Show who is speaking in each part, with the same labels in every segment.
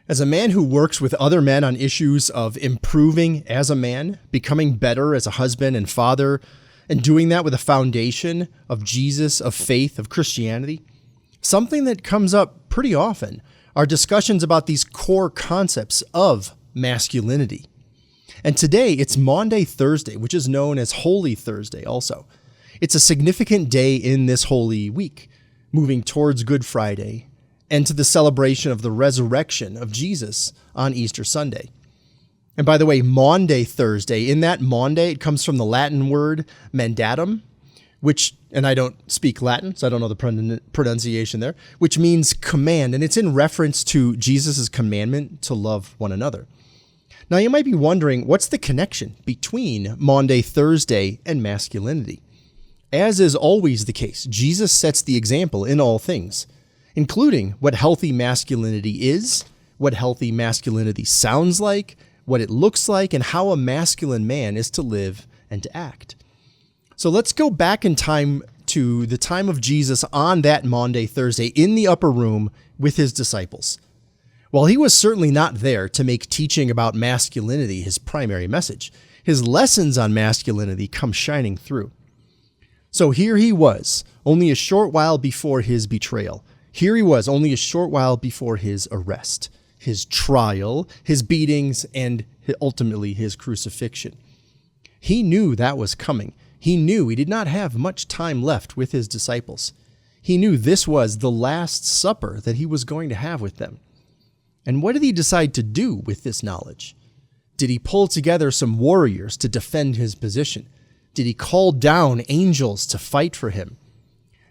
Speaker 1: As a man who works with other men on issues of improving as a man, becoming better as a husband and father, and doing that with a foundation of Jesus, of faith, of Christianity, something that comes up pretty often are discussions about these core concepts of masculinity. And today it's Maundy Thursday, which is known as Holy Thursday also. It's a significant day in this Holy Week, moving towards Good Friday and to the celebration of the resurrection of Jesus on Easter Sunday. And by the way, Maundy Thursday, in that Maundy, it comes from the Latin word mandatum, which, and I don't speak Latin, so I don't know the pronunciation there, which means command, and it's in reference to Jesus' commandment to love one another. Now, you might be wondering, what's the connection between Maundy Thursday and masculinity? As is always the case, Jesus sets the example in all things, including what healthy masculinity is, what healthy masculinity sounds like, what it looks like, and how a masculine man is to live and to act. So let's go back in time to the time of Jesus on that Maundy Thursday in the upper room with his disciples. While he was certainly not there to make teaching about masculinity his primary message, his lessons on masculinity come shining through. So here he was, only a short while before his betrayal. Here he was, only a short while before his arrest, his trial, his beatings, and ultimately his crucifixion. He knew that was coming. He knew he did not have much time left with his disciples. He knew this was the last supper that he was going to have with them. And what did he decide to do with this knowledge? Did he pull together some warriors to defend his position? Did he call down angels to fight for him?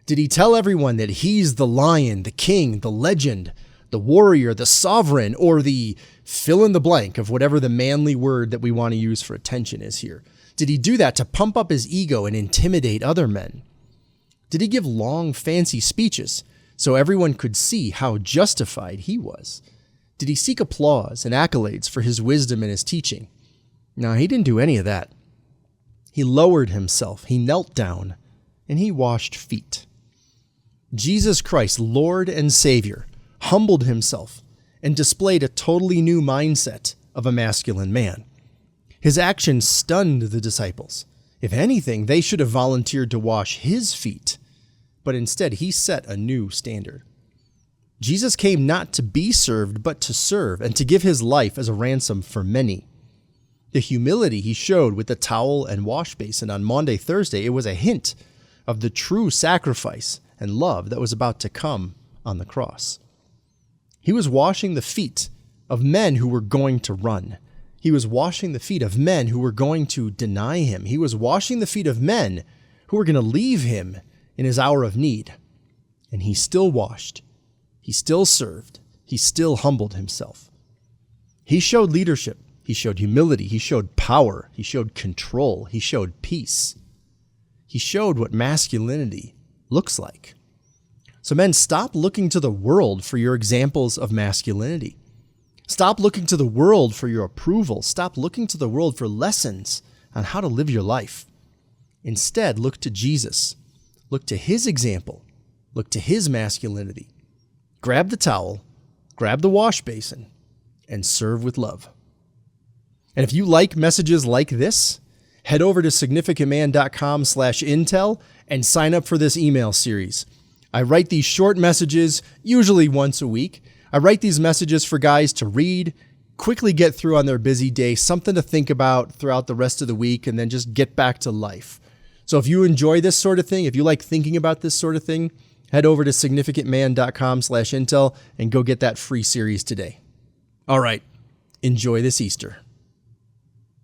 Speaker 1: Did he tell everyone that he's the lion, the king, the legend, the warrior, the sovereign, or the fill in the blank of whatever the manly word that we want to use for attention is here? Did he do that to pump up his ego and intimidate other men? Did he give long, fancy speeches so everyone could see how justified he was? Did he seek applause and accolades for his wisdom and his teaching? No, he didn't do any of that. He lowered himself, he knelt down, and he washed feet. Jesus Christ, Lord and Savior, humbled himself and displayed a totally new mindset of a masculine man. His actions stunned the disciples. If anything, they should have volunteered to wash his feet, but instead he set a new standard. Jesus came not to be served, but to serve and to give his life as a ransom for many. The humility he showed with the towel and wash basin on Maundy Thursday, it was a hint of the true sacrifice and love that was about to come on the cross. He was washing the feet of men who were going to run. He was washing the feet of men who were going to deny him. He was washing the feet of men who were going to leave him in his hour of need. And he still washed. He still served. He still humbled himself. He showed leadership. He showed humility. He showed power. He showed control. He showed peace. He showed what masculinity looks like. So men, stop looking to the world for your examples of masculinity. Stop looking to the world for your approval. Stop looking to the world for lessons on how to live your life. Instead, look to Jesus. Look to his example. Look to his masculinity. Grab the towel, grab the wash basin, and serve with love. And if you like messages like this, head over to significantman.com/intel and sign up for this email series. I write these short messages, usually once a week. I write these messages for guys to read, quickly get through on their busy day, something to think about throughout the rest of the week, and then just get back to life. So if you enjoy this sort of thing, if you like thinking about this sort of thing, head over to significantman.com/intel and go get that free series today. All right, enjoy this Easter.